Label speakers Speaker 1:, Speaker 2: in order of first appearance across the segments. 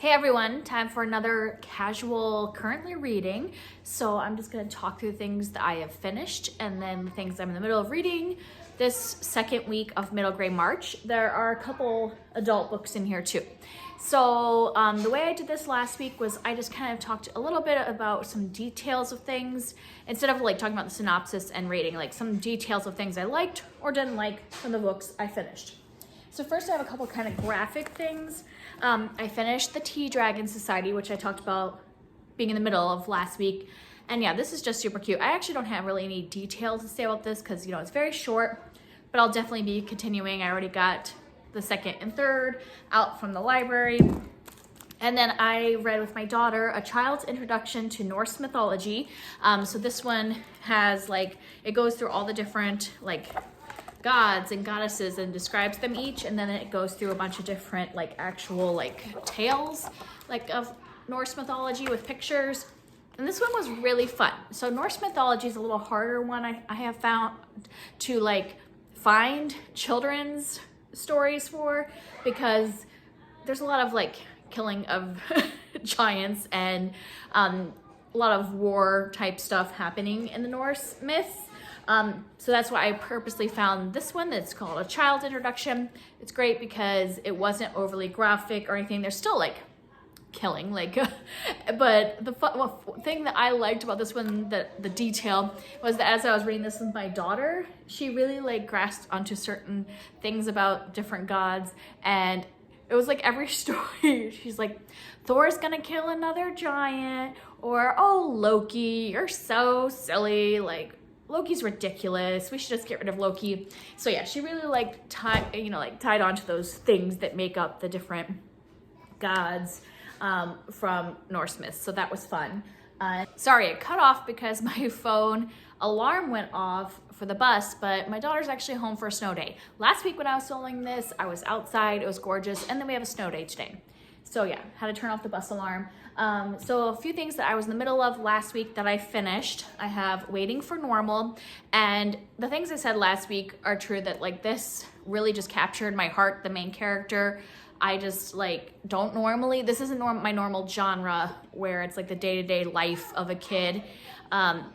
Speaker 1: Hey everyone, time for another casual currently reading. So I'm just going to talk through things that I have finished and then the things I'm in the middle of reading this second week of middle grade March. There are a couple adult books in here too. So the way I did this last week was I just kind of talked a little bit about some details of things instead of like talking about the synopsis and rating, like some details of things I liked or didn't like from the books I finished. So first I have a couple kind of graphic things. I finished the Tea Dragon Society, which I talked about being in the middle of last week. And yeah, this is just super cute. I actually don't have really any details to say about this because, you know, it's very short, but I'll definitely be continuing. I already got the second and third out from the library. And then I read with my daughter A Child's Introduction to Norse Mythology. So this one has like, it goes through all the different like gods and goddesses and describes them each, and then it goes through a bunch of different like actual like tales like of Norse mythology with pictures, and this one was really fun. So Norse mythology is a little harder one I have found to like find children's stories for, because there's a lot of like killing of giants and a lot of war type stuff happening in the Norse myths. So that's why I purposely found this one that's called A Child's Introduction. It's great because it wasn't overly graphic or anything. There's still like killing, like, but the thing that I liked about this one, the detail, was that as I was reading this with my daughter, she really like grasped onto certain things about different gods, and it was like every story, she's like, Thor's gonna kill another giant, or oh, Loki, you're so silly, like, Loki's ridiculous. We should just get rid of Loki. So yeah, she really like tied onto those things that make up the different gods from Norse myths. So that was fun. Sorry, it cut off because my phone alarm went off for the bus, but my daughter's actually home for a snow day. Last week when I was filming this, I was outside, it was gorgeous, and then we have a snow day today. So yeah, had to turn off the bus alarm. So a few things that I was in the middle of last week that I finished. I have Waiting for Normal, and the things I said last week are true, that like this really just captured my heart, the main character. I just like don't normally, this isn't my normal genre where it's like the day-to-day life of a kid,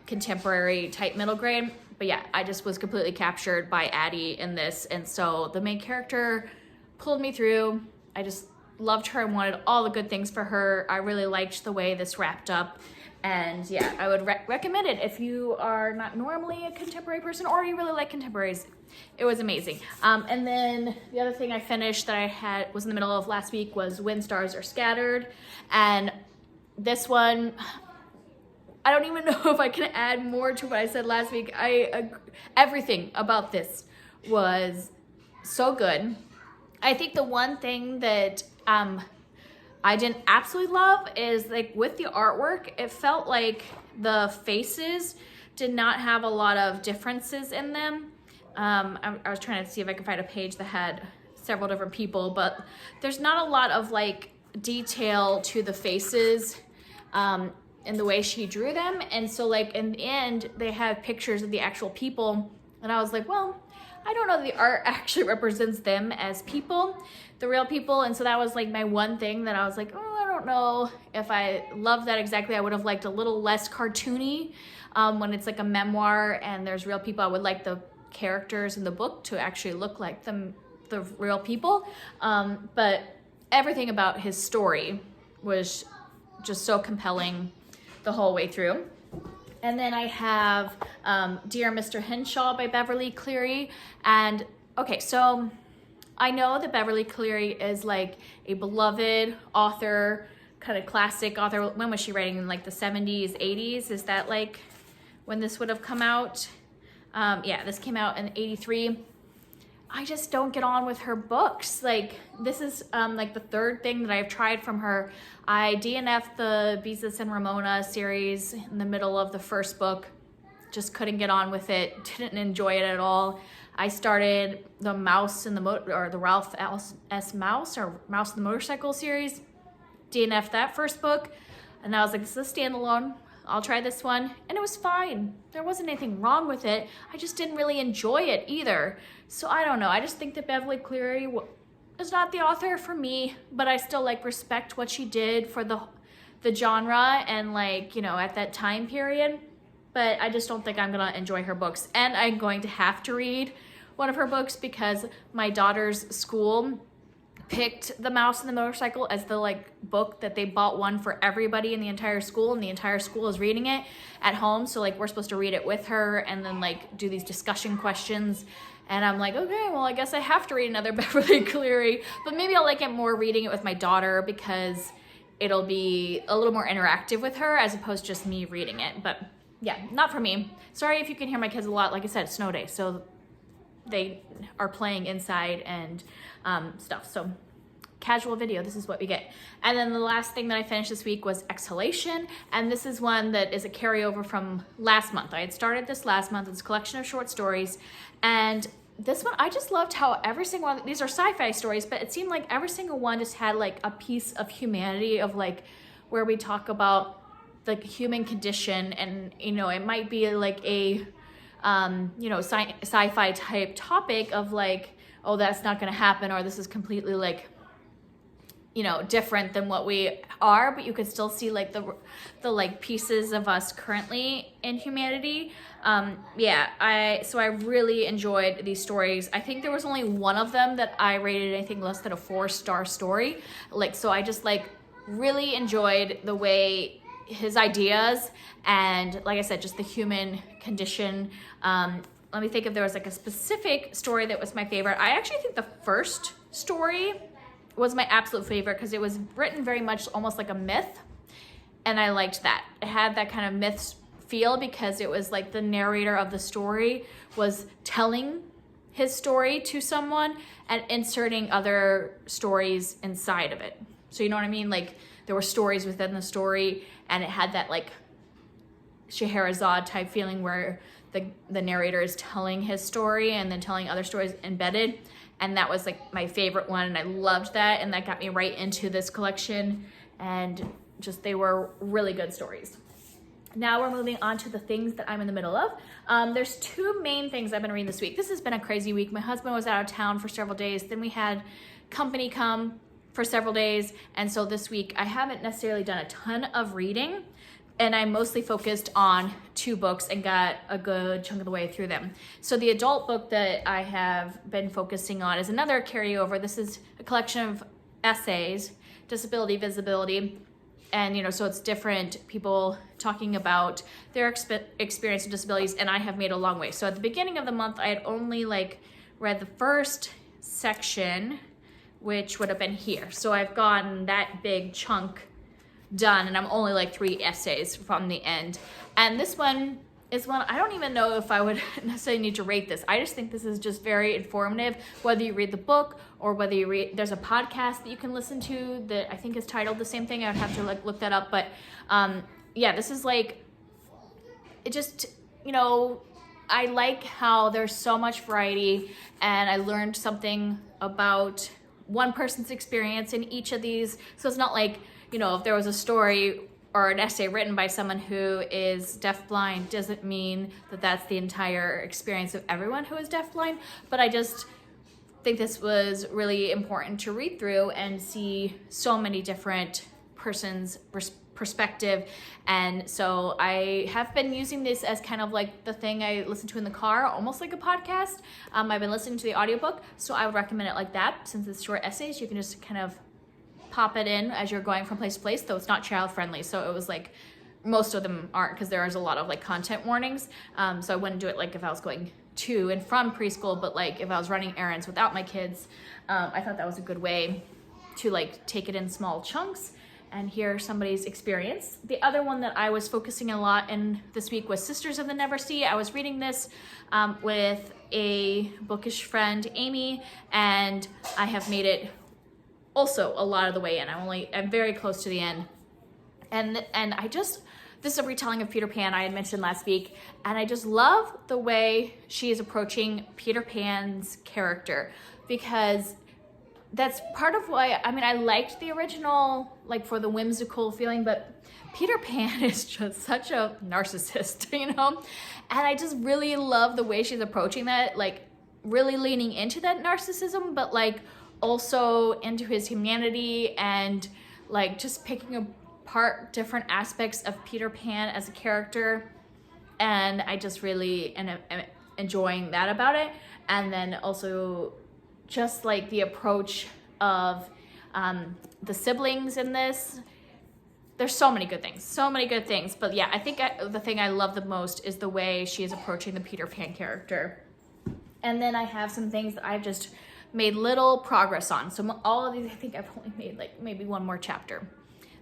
Speaker 1: contemporary type middle grade. But yeah, I just was completely captured by Addie in this, and so the main character pulled me through. I just loved her and wanted all the good things for her. I really liked the way this wrapped up, and yeah, I would recommend it if you are not normally a contemporary person or you really like contemporaries. It was amazing. And then the other thing I finished that I was in the middle of last week was When Stars Are Scattered, and this one, I don't even know if I can add more to what I said last week. Everything about this was so good. I think the one thing that I didn't absolutely love is like with the artwork, it felt like the faces did not have a lot of differences in them. I was trying to see if I could find a page that had several different people, but there's not a lot of like detail to the faces in the way she drew them. And so like in the end, they have pictures of the actual people, and I was like, well, I don't know that the art actually represents them as people, the real people. And so that was like my one thing that I was like, oh, I don't know if I love that exactly. I would have liked a little less cartoony when it's like a memoir and there's real people. I would like the characters in the book to actually look like the real people. But everything about his story was just so compelling the whole way through. And then I have Dear Mr. Henshaw by Beverly Cleary. And okay, so I know that Beverly Cleary is like a beloved author, kind of classic author. When was she writing? In like the 70s, 80s? Is that like when this would have come out? Yeah, this came out in 83. I just don't get on with her books. Like this is like the third thing that I've tried from her. I DNF'd the Beezus and Ramona series in the middle of the first book. Just couldn't get on with it. Didn't enjoy it at all. I started the Mouse and the Ralph S. Mouse or Mouse and the Motorcycle series. DNF'd that first book, and I was like, this is a standalone. I'll try this one, and it was fine. There wasn't anything wrong with it. I just didn't really enjoy it either. So I don't know. I just think that Beverly Cleary is not the author for me, but I still like respect what she did for the genre and like, you know, at that time period. But I just don't think I'm gonna enjoy her books. And I'm going to have to read one of her books because my daughter's school picked The Mouse and the Motorcycle as the like book that they bought one for everybody in the entire school, and the entire school is reading it at home. So like we're supposed to read it with her and then like do these discussion questions. And I'm like, okay, well, I guess I have to read another Beverly Cleary, but maybe I'll like it more reading it with my daughter because it'll be a little more interactive with her as opposed to just me reading it. But yeah, not for me. Sorry if you can hear my kids a lot. Like I said, it's snow day, so they are playing inside and stuff. So casual video, this is what we get. And then the last thing that I finished this week was Exhalation. And this is one that is a carryover from last month. I had started this last month. It's a collection of short stories. And this one, I just loved how every single one, these are sci-fi stories, but it seemed like every single one just had like a piece of humanity of like where we talk about the human condition. And, you know, it might be like a, you know, sci-fi type topic of like, oh, that's not going to happen, or this is completely like, you know, different than what we are, but you could still see like the like pieces of us currently in humanity. Yeah, so I really enjoyed these stories. I think there was only one of them that I rated anything less than a 4-star story. Like, so I just like really enjoyed the way his ideas and, like I said, just the human condition. Let me think if there was like a specific story that was my favorite. I actually think the first story was my absolute favorite because it was written very much almost like a myth, and I liked that. It had that kind of myth feel because it was like the narrator of the story was telling his story to someone and inserting other stories inside of it. So you know what I mean? Like there were stories within the story, and it had that like Scheherazade type feeling where the narrator is telling his story and then telling other stories embedded. And that was like my favorite one, and I loved that, and that got me right into this collection, and just they were really good stories. Now we're moving on to the things that I'm in the middle of. There's 2 main things I've been reading this week. This has been a crazy week. My husband was out of town for several days. Then we had company come for several days, and so this week I haven't necessarily done a ton of reading, and I mostly focused on 2 books and got a good chunk of the way through them. So the adult book that I have been focusing on is another carryover. This is a collection of essays, Disability Visibility. And, you know, so it's different people talking about their experience with disabilities, and I have made a long way. So at the beginning of the month, I had only like read the first section, which would have been here. So I've gotten that big chunk done, and I'm only like 3 essays from the end. And this one is one, I don't even know if I would necessarily need to rate this. I just think this is just very informative, whether you read the book or whether you read, there's a podcast that you can listen to that I think is titled the same thing. I would have to like look that up. But yeah, this is like, it just, you know, I like how there's so much variety, and I learned something about one person's experience in each of these. So it's not like, you know, if there was a story or an essay written by someone who is deafblind, doesn't mean that that's the entire experience of everyone who is deafblind. But I just think this was really important to read through and see so many different persons' perspective. And so I have been using this as kind of like the thing I listen to in the car, almost like a podcast. I've been listening to the audiobook, so I would recommend it like that. Since it's short essays, you can just kind of pop it in as you're going from place to place, though it's not child friendly. So it was like, most of them aren't, because there is a lot of like content warnings. So I wouldn't do it like if I was going to and from preschool, but like if I was running errands without my kids, I thought that was a good way to like take it in small chunks and hear somebody's experience. The other one that I was focusing a lot in this week was Sisters of the Never Sea. I was reading this with a bookish friend, Amy, and I have made it also a lot of the way in. I'm very close to the end. And this is a retelling of Peter Pan I had mentioned last week, and I just love the way she is approaching Peter Pan's character, because that's part of why, I mean, I liked the original, like for the whimsical feeling, but Peter Pan is just such a narcissist, you know? And I just really love the way she's approaching that, like really leaning into that narcissism, but like also into his humanity and like just picking apart different aspects of Peter Pan as a character. And I just really am enjoying that about it. And then also just like the approach of the siblings in this. There's so many good things. But yeah, I think the thing I love the most is the way she is approaching the Peter Pan character. And then I have some things that I've just made little progress on. So all of these, I think I've only made like maybe one more chapter.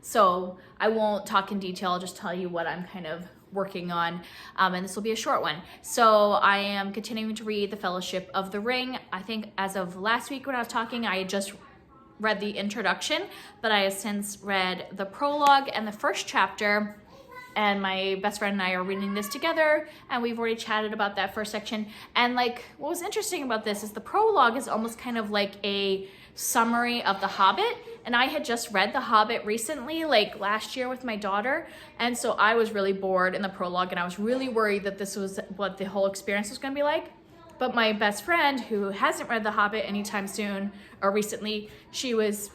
Speaker 1: So I won't talk in detail, I'll just tell you what I'm kind of working on, and this will be a short one. So I am continuing to read The Fellowship of the Ring. I think as of last week when I was talking, I had just read the introduction, but I have since read the prologue and the first chapter, and my best friend and I are reading this together, and we've already chatted about that first section. And like, what was interesting about this is the prologue is almost kind of like a summary of The Hobbit, and I had just read The Hobbit recently, like last year with my daughter, and so I was really bored in the prologue, and I was really worried that this was what the whole experience was going to be like. But my best friend, who hasn't read The Hobbit anytime soon or recently, she was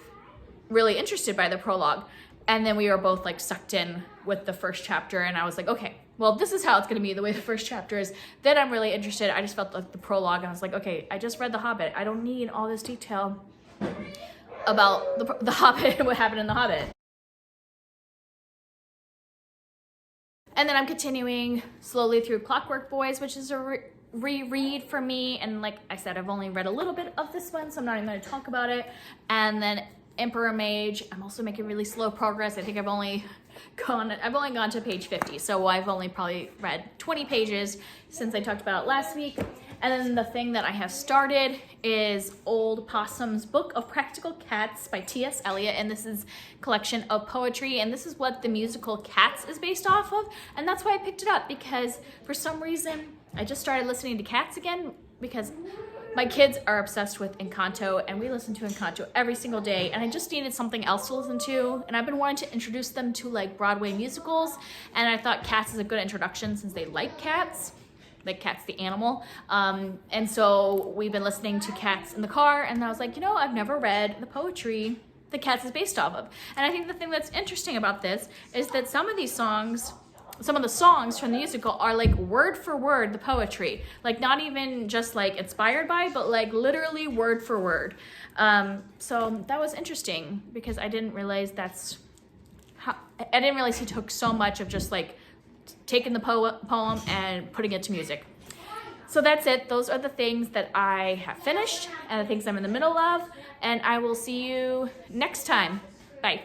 Speaker 1: really interested by the prologue, and then we were both like sucked in with the first chapter, and I was like, okay, well, this is how it's going to be, the way the first chapter is. Then I'm really interested. I just felt like the prologue, and I was like, okay, I just read The Hobbit. I don't need all this detail about the Hobbit and what happened in The Hobbit. And then I'm continuing slowly through Clockwork Boys, which is a reread for me. And like I said, I've only read a little bit of this one, so I'm not even going to talk about it. And then Emperor Mage, I'm also making really slow progress. I think I've only gone to page 50, so I've only probably read 20 pages since I talked about it last week. And then the thing that I have started is Old Possum's Book of Practical Cats by T.S. Eliot, and this is a collection of poetry, and this is what the musical Cats is based off of. And that's why I picked it up, because for some reason I just started listening to Cats again, because my kids are obsessed with Encanto, and we listen to Encanto every single day, and I just needed something else to listen to, and I've been wanting to introduce them to like Broadway musicals, and I thought Cats is a good introduction since they like cats. Like Cats the animal, and so we've been listening to Cats in the car, and I was like, you know, I've never read the poetry that Cats is based off of. And I think the thing that's interesting about this is that some of the songs from the musical are like word for word the poetry, like not even just like inspired by, but like literally word for word. So that was interesting, because I didn't realize he took so much of just like taking the poem and putting it to music. So that's it. Those are the things that I have finished and the things I'm in the middle of, and I will see you next time. Bye.